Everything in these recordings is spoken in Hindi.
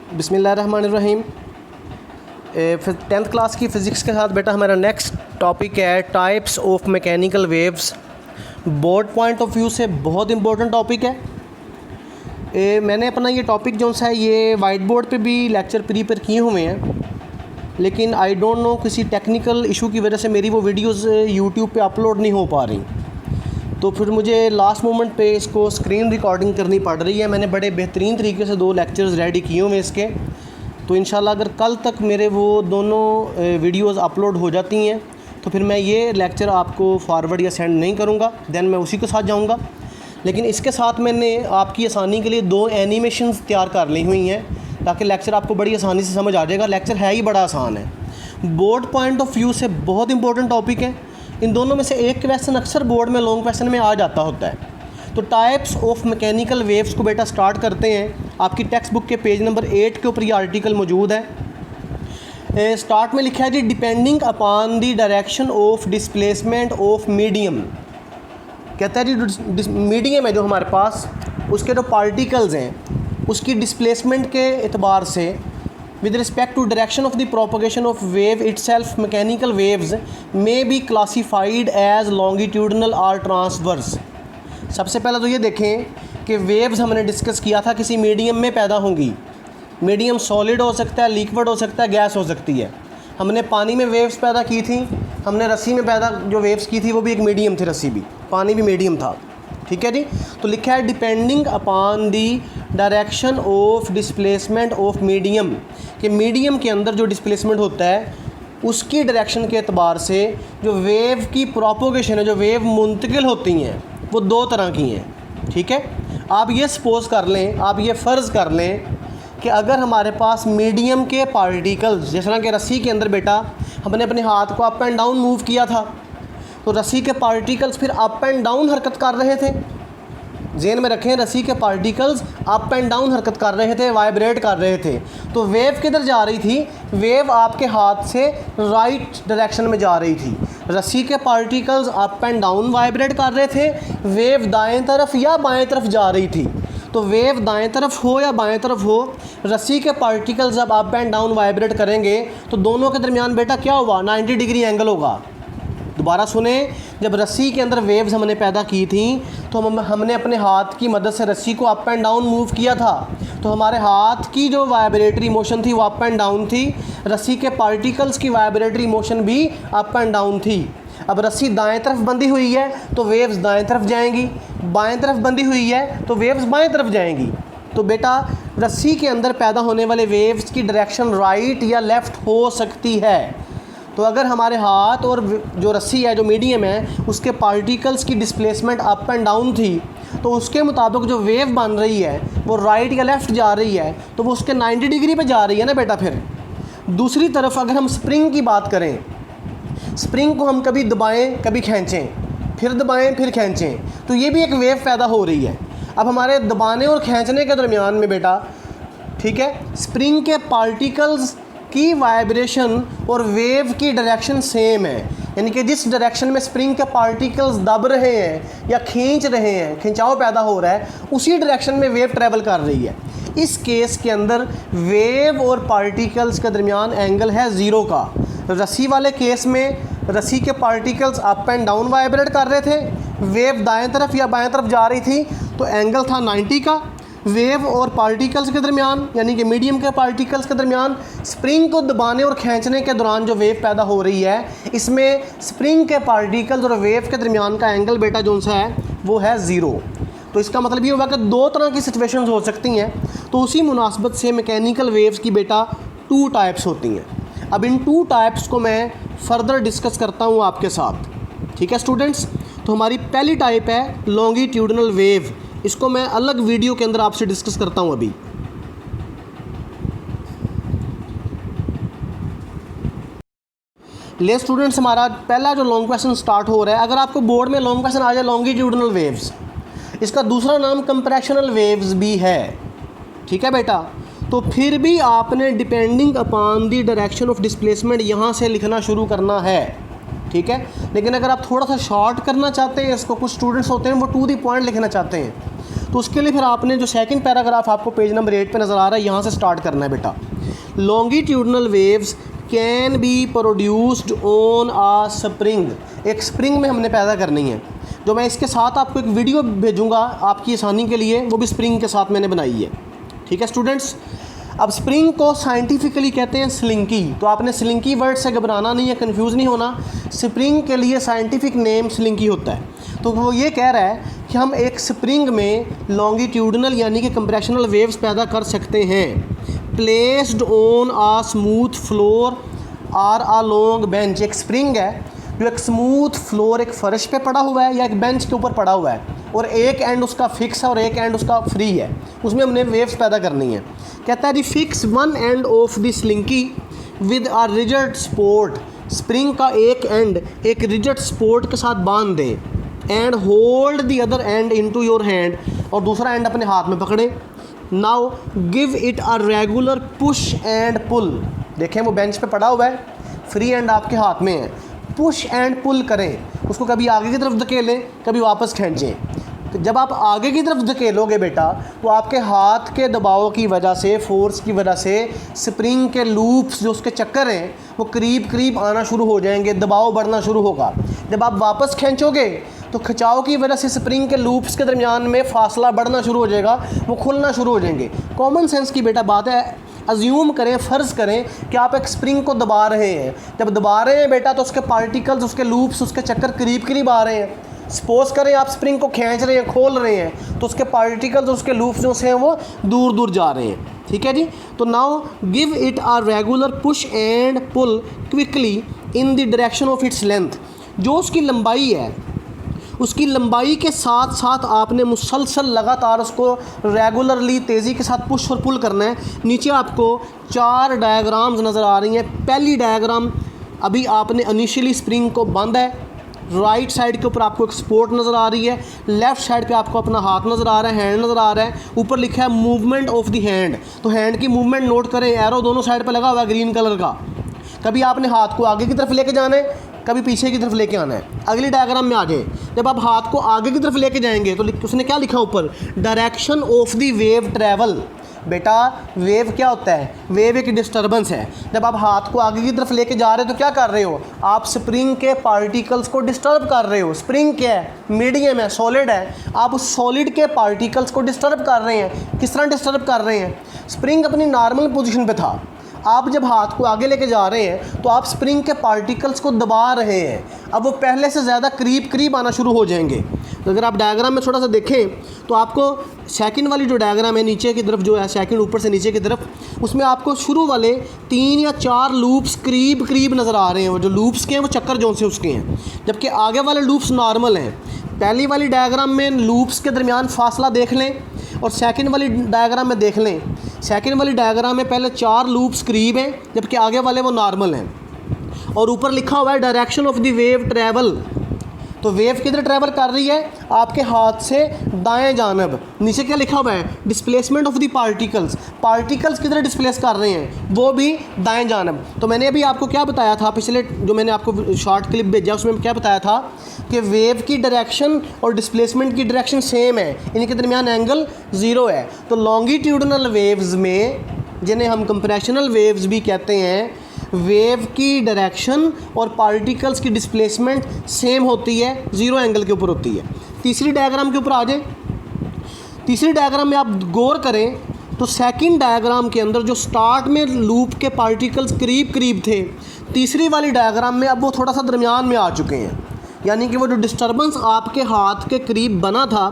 बिस्मिल्लाहिर्रहमानिर्रहीम। 10th क्लास की फ़िज़िक्स के साथ बेटा हमारा नेक्स्ट टॉपिक है types of mechanical waves. Board point of view से बहुत इंपॉर्टेंट टॉपिक है। मैंने अपना ये टॉपिक जो सा है ये वाइट बोर्ड पे भी लेक्चर प्रिपेयर किए हुए हैं, लेकिन आई डोंट नो किसी टेक्निकल इशू की वजह से मेरी वो वीडियोज़ यूट्यूब पे अपलोड नहीं हो पा रही, तो फिर मुझे लास्ट मोमेंट पे इसको स्क्रीन रिकॉर्डिंग करनी पड़ रही है। मैंने बड़े बेहतरीन तरीके से 2 लेक्चर्स रेडी किए हुए इसके, तो इंशाल्लाह अगर कल तक मेरे वो दोनों वीडियोज़ अपलोड हो जाती हैं तो फिर मैं ये लेक्चर आपको फॉरवर्ड या सेंड नहीं करूँगा, दैन मैं उसी के साथ जाऊँगा। लेकिन इसके साथ मैंने आपकी आसानी के लिए 2 एनिमेशंस तैयार कर ली हुई हैं ताकि लेक्चर आपको बड़ी आसानी से समझ आ जाएगा। लेक्चर है ही बड़ा आसान है। बोर्ड पॉइंट ऑफ व्यू से बहुत इंपॉर्टेंट टॉपिक है। इन दोनों में से एक क्वेश्चन अक्सर बोर्ड में लॉन्ग क्वेश्चन में आ जाता होता है। तो टाइप्स ऑफ मैकेनिकल वेव्स को बेटा स्टार्ट करते हैं। आपकी टेक्स्ट बुक के पेज नंबर 8 के ऊपर ये आर्टिकल मौजूद है। स्टार्ट में लिखा है जी, depending upon the direction of displacement of medium. कहता है जी मीडियम है जो हमारे पास, उसके जो पार्टिकल्स हैं उसकी डिस्प्लेसमेंट के एतबार से with respect to direction of the propagation of wave itself, mechanical waves may be classified as longitudinal or transverse। सबसे पहले तो ये देखें कि वेव्स हमने डिस्कस किया था किसी मीडियम में पैदा होंगी। मीडियम सॉलिड हो सकता है, लिक्विड हो सकता है, गैस हो सकती है। हमने पानी में वेव्स पैदा की थी, हमने रस्सी में पैदा जो वेव्स की थी वो भी एक मीडियम थी, रस्सी भी, पानी भी मीडियम था। ठीक है जी। तो लिखा है depending upon the direction of displacement of medium, कि मीडियम के अंदर जो डिस्प्लेसमेंट होता है उसकी डायरेक्शन के एतबार से जो वेव की प्रोपोगेशन है, जो वेव मुंतकिल होती हैं, वो 2 तरह की हैं। ठीक है। आप ये सपोज़ कर लें, आप ये फ़र्ज़ कर लें कि अगर हमारे पास मीडियम के पार्टिकल्स, जिस तरह के रस्सी के अंदर बेटा हमने अपने हाथ को अप एंड डाउन मूव किया था, तो रस्सी के पार्टिकल्स फिर अप एंड डाउन हरकत कर रहे थे। जेन में रखें, रस्सी के पार्टिकल्स अप एंड डाउन हरकत कर रहे थे, वाइब्रेट कर रहे थे। तो वेव किधर जा रही थी? वेव आपके हाथ से राइट डायरेक्शन में जा रही थी। रस्सी के particles up and down vibrate कर रहे थे, वेव दाएं तरफ या बाएं तरफ जा रही थी। तो वेव दाएं तरफ हो या बाएं तरफ हो, रस्सी के पार्टिकल्स जब अप एंड डाउन वाइब्रेट करेंगे तो दोनों के दरमियान बेटा क्या होगा? 90 डिग्री एंगल होगा। दोबारा सुने, जब रस्सी के अंदर वेव्स हमने पैदा की थी तो हमने अपने हाथ की मदद से रस्सी को अप एंड डाउन मूव किया था, तो हमारे हाथ की जो वाइब्रेटरी मोशन थी वो अप एंड डाउन थी। रस्सी के पार्टिकल्स की वाइब्रेटरी मोशन भी अप एंड डाउन थी। अब रस्सी दाएं तरफ बंधी हुई है तो वेव्स दाएं तरफ जाएंगी, बाएं तरफ बंधी हुई है तो वेव्स बाएं तरफ जाएंगी। तो बेटा रस्सी के अंदर पैदा होने वाले वेव्स की डायरेक्शन राइट या लेफ़्ट हो सकती है। तो अगर हमारे हाथ और जो रस्सी है, जो मीडियम है, उसके पार्टिकल्स की डिस्प्लेसमेंट अप एंड डाउन थी, तो उसके मुताबिक जो वेव बन रही है वो राइट या लेफ़्ट जा रही है, तो वो उसके 90 डिग्री पे जा रही है ना बेटा। फिर दूसरी तरफ अगर हम स्प्रिंग की बात करें, स्प्रिंग को हम कभी दबाएं कभी खींचें, फिर दबाएं फिर खींचें, तो ये भी एक वेव पैदा हो रही है। अब हमारे दबाने और खींचने के दरमियान में बेटा, ठीक है, स्प्रिंग के पार्टिकल्स की वाइब्रेशन और वेव की डायरेक्शन सेम है, यानी कि जिस डायरेक्शन में स्प्रिंग के पार्टिकल्स दब रहे हैं या खींच रहे हैं, खिंचाव पैदा हो रहा है, उसी डायरेक्शन में वेव ट्रैवल कर रही है। इस केस के अंदर वेव और पार्टिकल्स के दरमियान एंगल है 0 का। रस्सी वाले केस में रस्सी के particles up and down vibrate कर रहे थे, वेव दाएं तरफ या बाएं तरफ जा रही थी, तो एंगल था 90 का। वेव और पार्टिकल्स के दरमियान, यानी कि मीडियम के पार्टिकल्स के दरमियान स्प्रिंग को दबाने और खींचने के दौरान जो वेव पैदा हो रही है, इसमें स्प्रिंग के पार्टिकल्स और वेव के दरमियान का एंगल बेटा जो सा है वो है 0। तो इसका मतलब ये होगा कि 2 तरह की सिचुएशंस हो सकती हैं। तो उसी मुनासबत से मैकेनिकल वेव्स की बेटा 2 टाइप्स होती हैं। अब इन 2 टाइप्स को मैं फर्दर डिस्कस करता हूँ आपके साथ। ठीक है स्टूडेंट्स। तो हमारी पहली टाइप है लॉन्गिट्यूडनल वेव। इसको मैं अलग वीडियो के अंदर आपसे डिस्कस करता हूँ अभी। ले स्टूडेंट्स, हमारा पहला जो लॉन्ग क्वेश्चन स्टार्ट हो रहा है। अगर आपको बोर्ड में लॉन्ग क्वेश्चन आ जाए लॉन्गिट्यूडनल वेव्स, इसका दूसरा नाम कंप्रेशनल वेव्स भी है। ठीक है बेटा। तो फिर भी आपने depending upon the direction of displacement यहाँ से लिखना शुरू करना है। ठीक है। लेकिन अगर आप थोड़ा सा शॉर्ट करना चाहते हैं इसको, कुछ स्टूडेंट्स होते हैं वो टू दी पॉइंट लिखना चाहते हैं, तो उसके लिए फिर आपने जो सेकंड पैराग्राफ आपको पेज नंबर 8 पे नज़र आ रहा है, यहाँ से स्टार्ट करना है बेटा। Longitudinal waves can be produced on a spring, एक स्प्रिंग में हमने पैदा करनी है। जो मैं इसके साथ आपको एक वीडियो भेजूँगा आपकी आसानी के लिए, वो भी स्प्रिंग के साथ मैंने बनाई है। ठीक है स्टूडेंट्स। अब स्प्रिंग को साइंटिफिकली कहते हैं स्लिंकी। तो आपने स्लिंकी वर्ड से घबराना नहीं है, कंफ्यूज नहीं होना। स्प्रिंग के लिए साइंटिफिक नेम स्लिंकी होता है। तो वो ये कह रहा है कि हम एक स्प्रिंग में लॉन्गिट्यूडनल यानी कि कंप्रेशनल वेव्स पैदा कर सकते हैं। Placed on a smooth floor or a long bench. एक स्प्रिंग है जो एक स्मूथ फ्लोर, एक फर्श पे पड़ा हुआ है या एक बेंच के ऊपर पड़ा हुआ है, और एक एंड उसका फिक्स है और एक एंड उसका फ्री है, उसमें हमने वेव्स पैदा करनी है। कहता है जी fix one end of the slinky with a rigid support. Spring का एक एंड एक रिजिड सपोर्ट के साथ बांध दें। And hold the other end into your hand, और दूसरा एंड अपने हाथ में पकड़ें। Now give it a regular push and pull. देखें वो बेंच पे पड़ा हुआ है, फ्री एंड आपके हाथ में है। पुश एंड पुल करें, उसको कभी आगे की तरफ धकेलें, कभी वापस खींचें। तो जब आप आगे की तरफ धकेलोगे बेटा, तो आपके हाथ के दबाव की वजह से, फोर्स की वजह से स्प्रिंग के लूप्स जो उसके चक्कर हैं वो करीब करीब आना शुरू हो जाएंगे, दबाव बढ़ना शुरू होगा। जब आप वापस खींचोगे तो खिंचाव की वजह से स्प्रिंग के लूप्स के दरमियान में फासला बढ़ना शुरू हो जाएगा, वो खुलना शुरू हो जाएंगे। कॉमन सेंस की बेटा बात है। अज्यूम करें, फ़र्ज़ करें कि आप एक स्प्रिंग को दबा रहे हैं। जब दबा रहे हैं बेटा तो उसके पार्टिकल्स, उसके लूप्स, उसके चक्कर करीब करीब आ रहे हैं। सपोज करें आप स्प्रिंग को खींच रहे हैं, खोल रहे हैं, तो उसके पार्टिकल्स, उसके लूप्स जो हैं वो दूर दूर जा रहे हैं। ठीक है जी। तो now give it a regular push and pull quickly in the direction of its length. जो उसकी लंबाई है, उसकी लंबाई के साथ साथ आपने मुसलसल लगातार उसको रेगुलरली तेज़ी के साथ पुश और पुल करना है। नीचे आपको 4 डायग्राम्स नज़र आ रही हैं। पहली डायग्राम, अभी आपने इनिशियली स्प्रिंग को बांधा है। राइट साइड के ऊपर आपको एक सपोर्ट नज़र आ रही है, लेफ़्ट साइड पे आपको अपना हाथ नज़र आ रहा है, हैंड नज़र आ रहा है। ऊपर लिखा है मूवमेंट ऑफ द हैंड। तो हैंड की मूवमेंट नोट करें, एरो दोनों साइड पर लगा हुआ है ग्रीन कलर का। कभी आपने हाथ को आगे की तरफ लेके जाना है, कभी पीछे की तरफ लेके आना है। अगली डायग्राम में आ जाए, जब आप हाथ को आगे की तरफ लेके जाएंगे तो उसने क्या लिखा ऊपर, direction of the wave travel. बेटा वेव क्या होता है? वेव एक डिस्टर्बेंस है। जब आप हाथ को आगे की तरफ लेके जा रहे हो तो क्या कर रहे हो? आप स्प्रिंग के पार्टिकल्स को डिस्टर्ब कर रहे हो। स्प्रिंग क्या है? मीडियम है, सॉलिड है। आप उस सॉलिड के पार्टिकल्स को डिस्टर्ब कर रहे हैं। किस तरह डिस्टर्ब कर रहे हैं? स्प्रिंग अपनी नॉर्मल पोजीशन पे था, आप जब हाथ को आगे लेके जा रहे हैं तो आप स्प्रिंग के पार्टिकल्स को दबा रहे हैं। अब वो पहले से ज़्यादा करीब करीब आना शुरू हो जाएंगे। तो अगर आप डायग्राम में थोड़ा सा देखें तो आपको सेकंड वाली जो डायग्राम है नीचे की तरफ, जो है सेकंड ऊपर से नीचे की तरफ, उसमें आपको शुरू वाले 3 या 4 लूप्स करीब करीब नज़र आ रहे हैं। वो जो लूप्स के हैं वो चक्कर जो से उसके हैं, जबकि आगे वाले लूप्स नॉर्मल हैं। पहली वाली डायग्राम में लूप्स के दरमियान फासला देख लें और सेकंड वाली डायग्राम में देख लें। सेकंड वाली डायग्राम में पहले 4 लूप्स करीब हैं, जबकि आगे वाले वो नॉर्मल हैं। और ऊपर लिखा हुआ है direction of the wave travel. तो वेव किधर ट्रैवल कर रही है? आपके हाथ से दाएं जानब। नीचे क्या लिखा हुआ है? Displacement of the particles. Particles किधर डिस्प्लेस कर रहे हैं? वो भी दाएं जानब। तो मैंने अभी आपको क्या बताया था, पिछले जो मैंने आपको शॉर्ट क्लिप भेजा उसमें क्या बताया था कि वेव की डायरेक्शन और डिस्प्लेसमेंट की डायरेक्शन सेम है, इनके दरमियान एंगल 0 है। तो लॉन्गिट्यूडनल वेव्स में, जिन्हें हम कंप्रेशनल वेव्स भी कहते हैं, वेव की डायरेक्शन और पार्टिकल्स की डिस्प्लेसमेंट सेम होती है, 0 एंगल के ऊपर होती है। तीसरी डायग्राम के ऊपर आ जाए। तीसरी डायग्राम में आप गौर करें तो सेकंड डायग्राम के अंदर जो स्टार्ट में लूप के पार्टिकल्स करीब करीब थे, तीसरी वाली डायग्राम में अब वो थोड़ा सा दरमियान में आ चुके हैं। यानी कि वो जो डिस्टर्बेंस आपके हाथ के करीब बना था,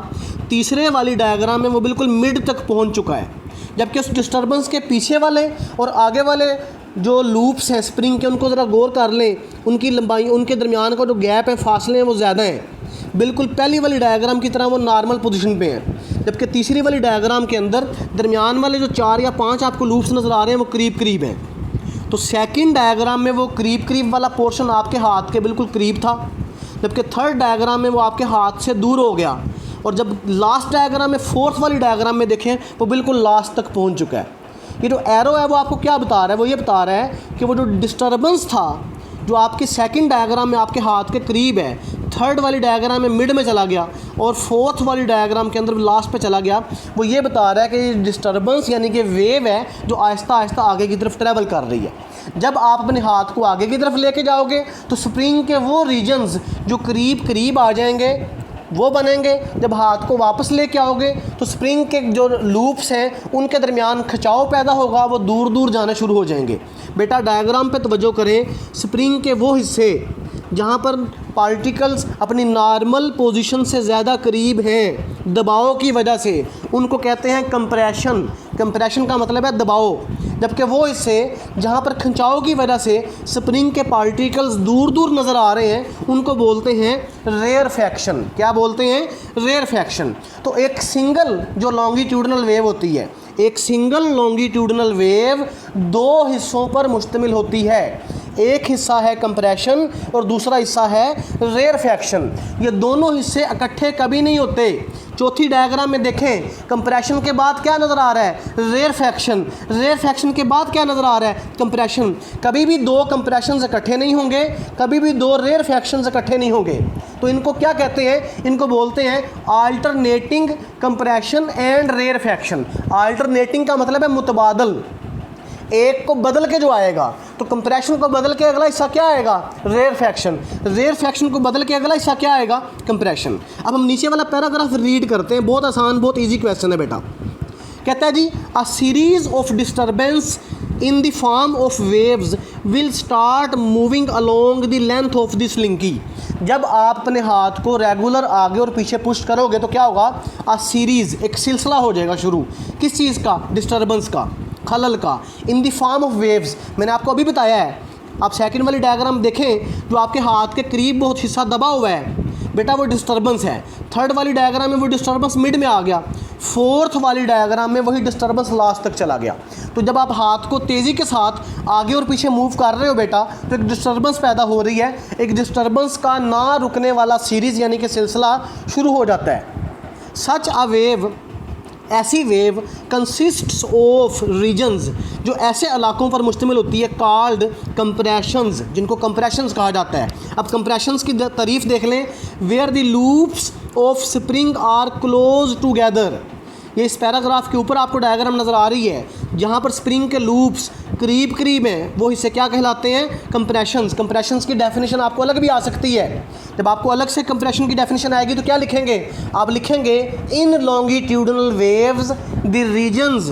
तीसरे वाली डायग्राम में वो बिल्कुल मिड तक पहुंच चुका है। जबकि उस डिस्टर्बेंस के पीछे वाले और आगे वाले जो लूप्स हैं स्प्रिंग के, उनको ज़रा गौर कर लें, उनकी लंबाई, उनके दरमियान का जो गैप है, फासले हैं, वो ज़्यादा हैं। बिल्कुल पहली वाली डायग्राम की तरह वो नॉर्मल पोजीशन पे हैं। जबकि तीसरी वाली डायग्राम के अंदर दरमियान वाले जो 4 या 5 आपको लूप्स नज़र आ रहे हैं वो करीब करीब हैं। तो सेकंड डायग्राम में वो करीब करीब वाला पोर्शन आपके हाथ के बिल्कुल करीब था, जबकि थर्ड डायग्राम में वो आपके हाथ से दूर हो गया। और जब लास्ट डायग्राम में, फोर्थ वाली डायग्राम में देखें, वो बिल्कुल लास्ट तक पहुँच चुका है। ये जो एरो है वो आपको क्या बता रहा है? वो ये बता रहा है कि वो जो डिस्टर्बेंस था जो आपके सेकंड डायग्राम में आपके हाथ के करीब है, थर्ड वाली डायग्राम में मिड में चला गया और फोर्थ वाली डायग्राम के अंदर लास्ट पे चला गया, वो ये बता रहा है कि ये डिस्टर्बेंस यानी कि वेव है जो आहिस्ता आहिस्ता आगे की तरफ ट्रैवल कर रही है। जब आप अपने हाथ को आगे की तरफ लेके जाओगे तो स्प्रिंग के वो रीजन्स जो करीब करीब आ जाएंगे वो बनेंगे। जब हाथ को वापस लेके आओगे तो स्प्रिंग के जो लूप्स हैं उनके दरमियान खिंचाव पैदा होगा, वो दूर दूर जाना शुरू हो जाएंगे। बेटा डायग्राम पे तवज्जो करें, स्प्रिंग के वो हिस्से जहाँ पर पार्टिकल्स अपनी नॉर्मल पोजीशन से ज़्यादा करीब हैं दबाव की वजह से, उनको कहते हैं कंप्रेशन। कंप्रेशन का मतलब है दबाव। जबकि वो हिस्से जहाँ पर खिंचाव की वजह से स्प्रिंग के पार्टिकल्स दूर दूर नज़र आ रहे हैं, उनको बोलते हैं रेयरफैक्शन। क्या बोलते हैं? रेयरफैक्शन। तो एक सिंगल जो लॉन्गिट्यूडनल वेव होती है, एक सिंगल लॉन्गिट्यूडनल वेव दो हिस्सों पर मुश्तमिल होती है। एक हिस्सा है कंप्रेशन और दूसरा हिस्सा है रेयरफैक्शन। ये दोनों हिस्से इकट्ठे कभी नहीं होते। चौथी डायग्राम में देखें, कंप्रेशन के बाद क्या नज़र आ रहा है? रेयरफैक्शन। रेयरफैक्शन के बाद क्या नज़र आ रहा है? कंप्रेशन। कभी भी दो कंप्रेशन इकट्ठे नहीं होंगे, कभी भी दो रेयरफैक्शन इकट्ठे नहीं होंगे। तो इनको क्या कहते हैं? इनको बोलते हैं alternating compression and rarefaction. Alternating का मतलब है मुतबादल, एक को बदल के जो आएगा। तो कंप्रेशन को बदल के अगला हिस्सा क्या आएगा? रेयरफैक्शन। रेयरफैक्शन को बदल के अगला हिस्सा क्या आएगा? कंप्रेशन। अब हम नीचे वाला पैराग्राफ रीड करते हैं, बहुत आसान बहुत इजी क्वेश्चन है बेटा। कहता है जी, a series of disturbance in the form of waves will start moving along the length of the slinky. जब आप अपने हाथ को रेगुलर आगे और पीछे पुश करोगे तो क्या होगा? अ सीरीज़, एक सिलसिला हो जाएगा शुरू। किस चीज़ का? डिस्टर्बेंस का, खलल का। इन द फॉर्म ऑफ वेव्स, मैंने आपको अभी बताया है। आप सेकंड वाली डायग्राम देखें, जो आपके हाथ के करीब बहुत हिस्सा दबा हुआ है बेटा, वो डिस्टर्बेंस है। थर्ड वाली डायग्राम में वो डिस्टर्बेंस मिड में आ गया। फोर्थ वाली डायग्राम में वही डिस्टर्बेंस लास्ट तक चला गया। तो जब आप हाथ को तेज़ी के साथ आगे और पीछे मूव कर रहे हो बेटा, तो एक डिस्टर्बेंस पैदा हो रही है। एक डिस्टर्बेंस का ना रुकने वाला सीरीज़ यानी कि सिलसिला शुरू हो जाता है। सच अ वेव, ऐसी वेव कंसिस्ट्स ऑफ रीजन्स, जो ऐसे इलाकों पर मुश्तमिल होती है, कॉल्ड कंप्रेशंस, जिनको कंप्रेशंस कहा जाता है। अब कंप्रेशंस की तारीफ देख लें, where the loops of spring are close together. ये इस पैराग्राफ के ऊपर आपको डायग्राम नज़र आ रही है, जहाँ पर स्प्रिंग के लूप्स करीब करीब हैं, वो हिस्से क्या कहलाते हैं? कंप्रेशंस। कंप्रेशंस की डेफिनेशन आपको अलग भी आ सकती है। जब आपको अलग से कंप्रेशन की डेफिनेशन आएगी तो क्या लिखेंगे? आप लिखेंगे in longitudinal waves the regions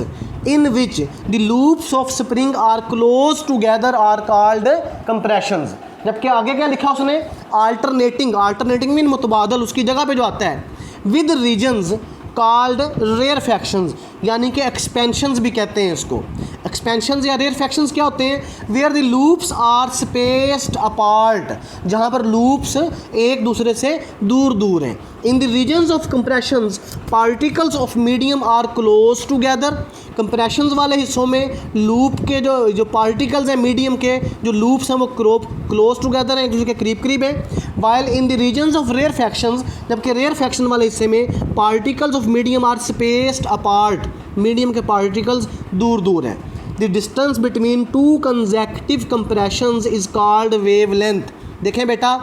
in which the loops of spring are close together are called compressions. जबकि आगे क्या लिखा उसने? अल्टरनेटिंग। अल्टरनेटिंग मीन मुतबादल, उसकी जगह पे जो आता है, विद रीजन्स कॉल्ड रेयरफैक्शंस, यानी कि एक्सपेंशंस भी कहते हैं इसको। एक्सपेंशंस या रेयरफैक्शंस क्या होते हैं? Where the loops are spaced apart, जहाँ पर लूप्स एक दूसरे से दूर दूर हैं। In the regions of compressions particles of medium are close together. Compressions वाले हिस्सों में लूप के जो पार्टिकल्स हैं मीडियम के, जो लूप्स हैं वो क्लोज टुगेदर हैं, एक दूसरे के करीब करीब हैं। While in the regions of rarefactions, जबकि रेयरफैक्शन वाले हिस्से में particles of medium are spaced apart, medium के पार्टिकल्स दूर दूर हैं। The distance between two consecutive compressions is called wavelength. देखें बेटा,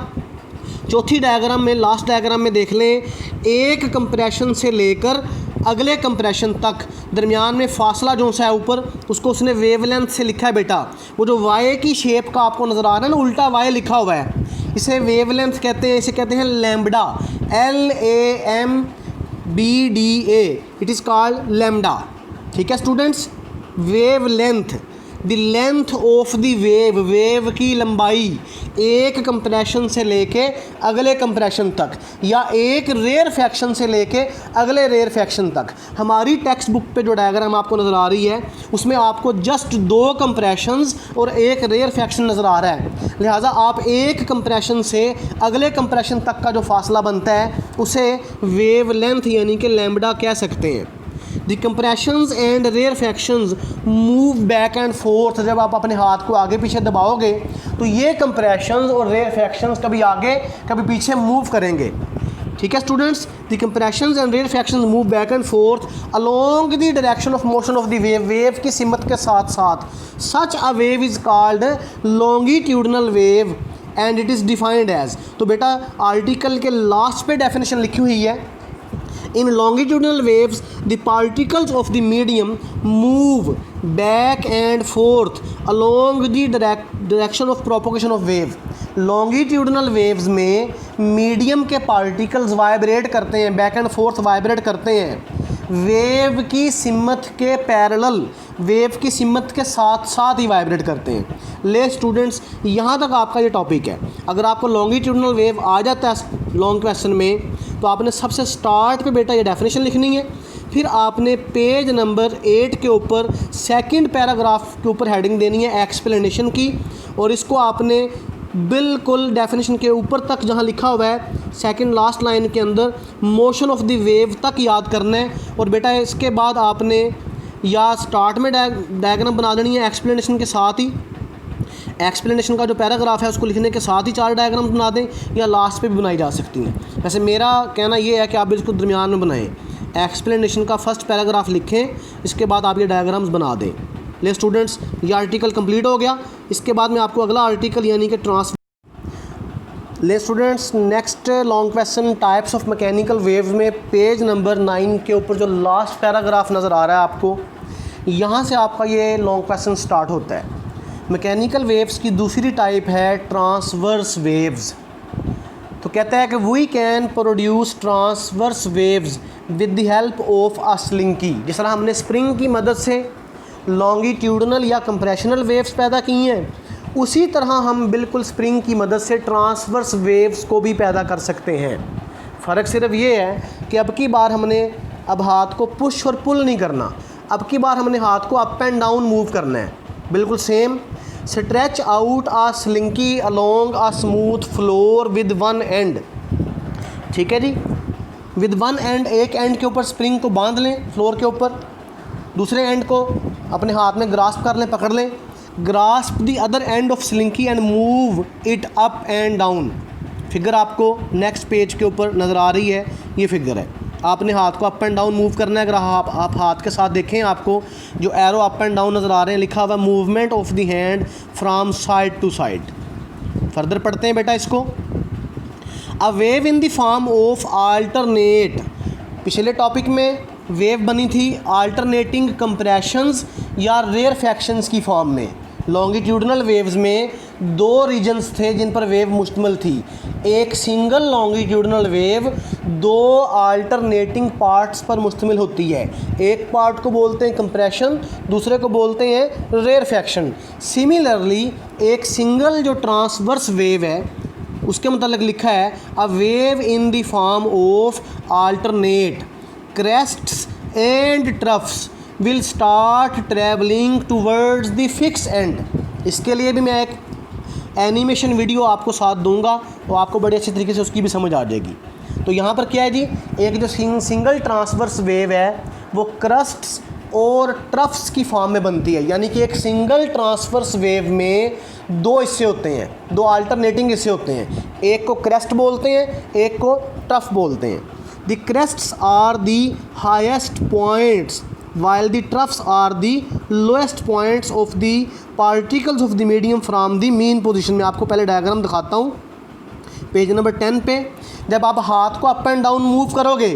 चौथी डायग्राम में, लास्ट डायग्राम में देख लें, एक कंप्रेशन से लेकर अगले कंप्रेशन तक दरमियान में फासला जो सा है ऊपर, उसको उसने वेवलेंथ से लिखा है बेटा। वो जो वाई की शेप का आपको नज़र आ रहा है ना, उल्टा वाई लिखा हुआ है, इसे वेवलेंथ कहते हैं। इसे कहते हैं lambda, LAMBDA, it is called lambda. ठीक है students, wavelength, the length of the wave, wave की लंबाई एक कंप्रेशन से लेके अगले कंप्रेशन तक, या एक रेयरफैक्शन से लेके अगले रेयरफैक्शन तक। हमारी टेक्स्ट बुक पे जो डायग्राम आपको नज़र आ रही है, उसमें आपको जस्ट दो कंप्रेशंस और एक रेयरफैक्शन नज़र आ रहा है। लिहाजा आप एक कंप्रेशन से अगले कंप्रेशन तक का जो फासला बनता है, उसे वेवलेंथ यानी कि लैम्बडा कह सकते हैं। The compressions and rarefactions move back and forth. जब आप अपने हाथ को आगे पीछे दबाओगे तो ये कंप्रेशंस और रेयरफैक्शंस कभी आगे कभी पीछे मूव करेंगे। ठीक है students, the compressions and rarefactions move back and forth along the direction of motion of the wave, wave की सिमत के साथ साथ। Such a wave is called longitudinal wave and it is defined as. तो बेटा आर्टिकल के लास्ट पे डेफिनेशन लिखी हुई है, इन longitudinal waves the particles of the medium move back and forth along the direction of propagation of wave। longitudinal waves में मीडियम के पार्टिकल्स वाइब्रेट करते हैं, बैक एंड फोर्थ वाइब्रेट करते हैं वेव की सिमत के पैरेलल, वेव की सिमत के साथ साथ ही वाइब्रेट करते हैं। ले स्टूडेंट्स, यहाँ तक आपका ये टॉपिक है। अगर आपको लॉन्गिट्यूडनल वेव आ जाता है लॉन्ग क्वेश्चन में, तो आपने सबसे स्टार्ट पे बेटा ये डेफिनेशन लिखनी है, फिर आपने पेज नंबर 8 के ऊपर सेकंड पैराग्राफ के ऊपर हेडिंग देनी है एक्सप्लेनेशन की, और इसको आपने बिल्कुल डेफिनेशन के ऊपर तक जहाँ लिखा हुआ है सेकंड लास्ट लाइन के अंदर मोशन ऑफ द वेव तक याद करना है। और बेटा इसके बाद आपने या स्टार्ट में डायग्राम बना देनी है एक्सप्लेनेशन के साथ ही, एक्सप्लेनेशन का जो पैराग्राफ है उसको लिखने के साथ ही 4 डायग्राम बना दें, या लास्ट पे भी बनाई जा सकती हैं। वैसे मेरा कहना ये है कि आप इसको दरमियान में बनाएं, एक्सप्लेनेशन का फर्स्ट पैराग्राफ लिखें, इसके बाद आप ये डायग्राम्स बना दें। ले स्टूडेंट्स, ये आर्टिकल कंप्लीट हो गया। इसके बाद में आपको अगला आर्टिकल यानी कि ले students, next long question types of mechanical wave में पेज नंबर 9 के ऊपर जो लास्ट पैराग्राफ नज़र आ रहा है आपको, यहाँ से आपका ये लॉन्ग क्वेश्चन स्टार्ट होता है। मैकेनिकल वेव्स की दूसरी टाइप है ट्रांसवर्स वेव्स। तो कहता है कि we can produce transverse waves with the help of a slinky. जिस तरह हमने स्प्रिंग की मदद से लॉन्गिट्यूडनल या कंप्रेशनल वेव्स पैदा की हैं, उसी तरह हम बिल्कुल स्प्रिंग की मदद से ट्रांसवर्स वेव्स को भी पैदा कर सकते हैं। फ़र्क सिर्फ ये है कि अब की बार हमने अब हाथ को पुश और पुल नहीं करना, अब की बार हमने हाथ को अप एंड डाउन मूव करना है, बिल्कुल same. Stretch out a slinky along a smooth floor with one end. ठीक है जी, विद वन एंड, एक एंड के ऊपर स्प्रिंग को बांध लें फ्लोर के ऊपर, दूसरे एंड को अपने हाथ में ग्रास्प कर लें, पकड़ लें। Grasp the other end of slinky and move it up and down. Figure आपको नेक्स्ट पेज के ऊपर नज़र आ रही है, ये फिगर है। आपने हाथ को अप एंड डाउन मूव करना है। अगर आप हाथ के साथ देखें, आपको जो एरो अप एंड डाउन नज़र आ रहे हैं, लिखा हुआ movement of the hand from side to side. Further पढ़ते हैं बेटा इसको। A wave in the form of alternate. पिछले टॉपिक में वेव बनी थी आल्टरनेटिंग कंप्रेशंस या रेयरफैक्शंस की फॉर्म में। लॉन्गिट्यूडनल वेव्स में 2 रीजन्स थे जिन पर वेव मुश्तमिल थी। एक single longitudinal wave 2 alternating parts पर मुश्तमिल होती है। एक पार्ट को बोलते हैं कंप्रेशन, दूसरे को बोलते हैं रेयरफैक्शन। सिमिलरली एक सिंगल जो ट्रांसवर्स वेव है उसके मतलब लिखा है a wave in the form of alternate crests and troughs will start travelling towards the fix end. इसके लिए भी मैं एक एनिमेशन वीडियो आपको साथ दूंगा, तो आपको बड़े अच्छे तरीके से उसकी भी समझ आ जाएगी। तो यहाँ पर क्या है जी, एक जो सिंगल ट्रांसवर्स वेव है वो क्रस्ट्स और ट्रफ्स की फॉर्म में बनती है। यानी कि एक सिंगल ट्रांसवर्स वेव में 2 हिस्से होते हैं, 2 अल्टरनेटिंग हिस्से होते हैं। एक को क्रेस्ट बोलते हैं, एक को ट्रफ बोलते हैं। The crests are the highest points while the troughs are the lowest points of the particles of the medium from the mean position। में आपको पहले डायग्राम दिखाता हूँ पेज नंबर 10 पे। जब आप हाथ को अप एंड डाउन मूव करोगे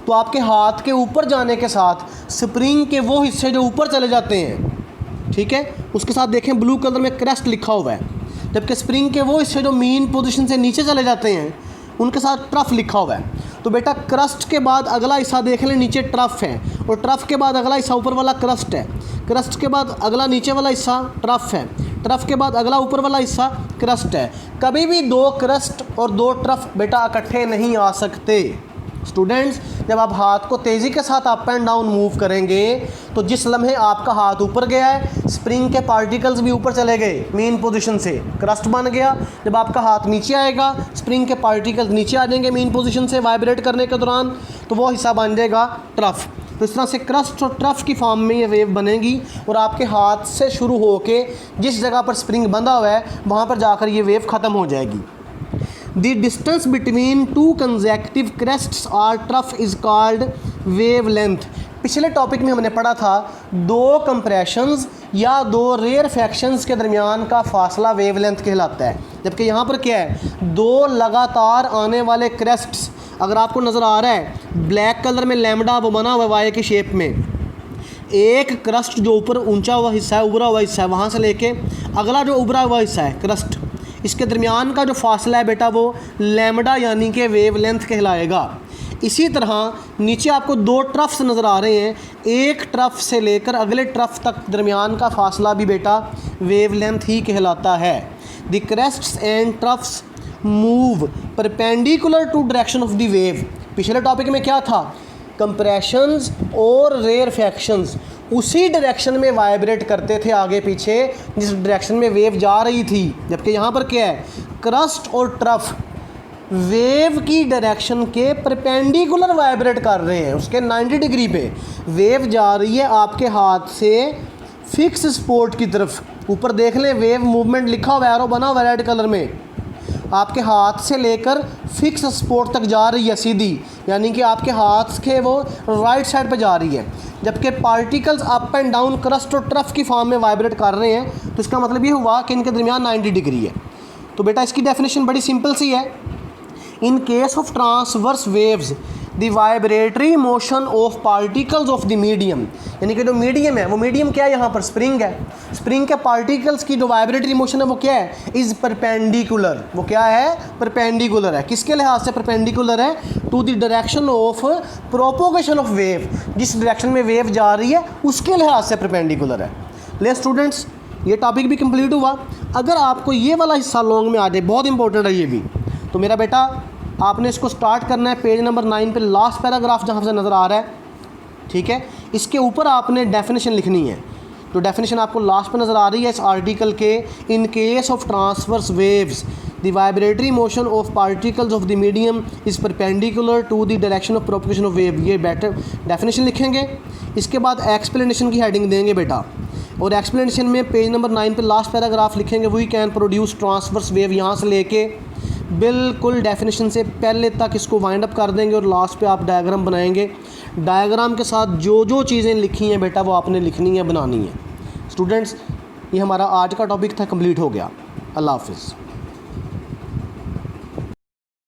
तो आपके हाथ के ऊपर जाने के साथ स्प्रिंग के वो हिस्से जो ऊपर चले जाते हैं, ठीक है, उसके साथ देखें ब्लू कलर में क्रेस्ट लिखा हुआ है, जबकि स्प्रिंग के वो हिस्से जो मीन पोजीशन से नीचे चले जाते हैं उनके साथ ट्रफ लिखा हुआ है। तो बेटा क्रस्ट के बाद अगला हिस्सा देख लें, नीचे ट्रफ है, और ट्रफ के बाद अगला हिस्सा ऊपर वाला क्रस्ट है। क्रस्ट के बाद अगला नीचे वाला हिस्सा ट्रफ है, ट्रफ के बाद अगला ऊपर वाला हिस्सा क्रस्ट है। कभी भी 2 क्रस्ट और 2 ट्रफ बेटा इकट्ठे नहीं आ सकते। स्टूडेंट्स, जब आप हाथ को तेज़ी के साथ अप एंड डाउन मूव करेंगे तो जिस लम्हे आपका हाथ ऊपर गया है स्प्रिंग के पार्टिकल्स भी ऊपर चले गए मीन पोजीशन से, क्रस्ट बन गया। जब आपका हाथ नीचे आएगा स्प्रिंग के पार्टिकल्स नीचे आ जाएंगे मीन पोजीशन से वाइब्रेट करने के दौरान, तो वो हिस्सा बन जाएगा ट्रफ। तो इस तरह से क्रस्ट और ट्रफ की फॉर्म में ये वेव बनेगी और आपके हाथ से शुरू होके जिस जगह पर स्प्रिंग बंधा हुआ है वहाँ पर जाकर ये वेव ख़त्म हो जाएगी। The distance between 2 consecutive crests or trough is called wavelength। पिछले टॉपिक में हमने पढ़ा था 2 कंप्रेशंस या दो रेयर फैक्शंस के दरमियान का फासला वेवलेंथ कहलाता है। जबकि यहाँ पर क्या है, दो लगातार आने वाले क्रेस्ट्स, अगर आपको नज़र आ रहा है ब्लैक कलर में लैम्डा वो बना हुआ है वाई की शेप में, एक क्रस्ट जो ऊपर ऊंचा हुआ हिस्सा है, उभरा हुआ हिस्सा है, वहाँ से लेके अगला जो उभरा हुआ हिस्सा है क्रस्ट, इसके दरमियान का जो फासला है बेटा वो लैम्डा यानी कि वेवलेंथ कहलाएगा। इसी तरह नीचे आपको दो ट्रफ्स नज़र आ रहे हैं, एक ट्रफ से लेकर अगले ट्रफ तक दरमियान का फासला भी बेटा वेवलेंथ ही कहलाता है। The crests and troughs move perpendicular to direction of the wave. पिछले टॉपिक में क्या था, कंप्रेशंस और रेयरफैक्शंस उसी डायरेक्शन में वाइब्रेट करते थे आगे पीछे जिस डायरेक्शन में वेव जा रही थी। जबकि यहाँ पर क्या है, क्रस्ट और ट्रफ वेव की डायरेक्शन के परपेंडिकुलर वाइब्रेट कर रहे हैं, उसके 90 डिग्री पे वेव जा रही है आपके हाथ से फिक्स स्पॉट की तरफ। ऊपर देख लें वेव मूवमेंट लिखा हुआ है, एरो बना हुआ है रेड कलर में, आपके हाथ से लेकर फिक्स स्पॉट तक जा रही है सीधी, यानी कि आपके हाथ के वो राइट साइड पे जा रही है। जबकि particles up and down crust और ट्रफ की फॉर्म में वाइब्रेट कर रहे हैं, तो इसका मतलब ये हुआ कि इनके दरमियान 90 डिग्री है। तो बेटा इसकी डेफिनेशन बड़ी सिंपल सी है, इन case of transverse waves the vibratory motion of particles of the medium, यानी कि जो मीडियम है वो मीडियम क्या है, यहाँ पर स्प्रिंग है, स्प्रिंग के पार्टिकल्स की जो वाइब्रेटरी मोशन है वो क्या है, इज़ परपेंडिकुलर। वो क्या है, परपेंडिकुलर है। किसके लिहाज से परपेंडिकुलर है, to the direction of propagation of wave, जिस डायरेक्शन में वेव जा रही है उसके लिहाज से परपेंडिकुलर है। ले स्टूडेंट्स, ये टॉपिक भी कंप्लीट हुआ। अगर आपको ये वाला हिस्सा लॉन्ग में आ जाए, बहुत इंपॉर्टेंट है ये भी, तो मेरा बेटा आपने इसको स्टार्ट करना है पेज नंबर 9 पे, लास्ट पैराग्राफ जहाँ से नज़र आ रहा है, ठीक है। इसके ऊपर आपने डेफिनेशन लिखनी है। तो डेफिनेशन आपको लास्ट पे नज़र आ रही है इस आर्टिकल के, in case of transverse waves the vibratory motion of particles of the medium is perpendicular to the direction of propagation of wave. ये बेटर डेफिनेशन लिखेंगे, इसके बाद एक्सप्लेनेशन की हेडिंग देंगे बेटा, और एक्सप्लेनेशन में पेज नंबर 9 पे लास्ट पैराग्राफ लिखेंगे, we can produce transverse wave, यहाँ से लेके बिल्कुल डेफिनेशन से पहले तक इसको वाइंड अप कर देंगे, और लास्ट पे आप डायग्राम बनाएंगे। डायग्राम के साथ जो जो चीज़ें लिखी हैं बेटा वो आपने लिखनी है, बनानी है। स्टूडेंट्स, ये हमारा आज का टॉपिक था, कंप्लीट हो गया। अल्लाह हाफिज़।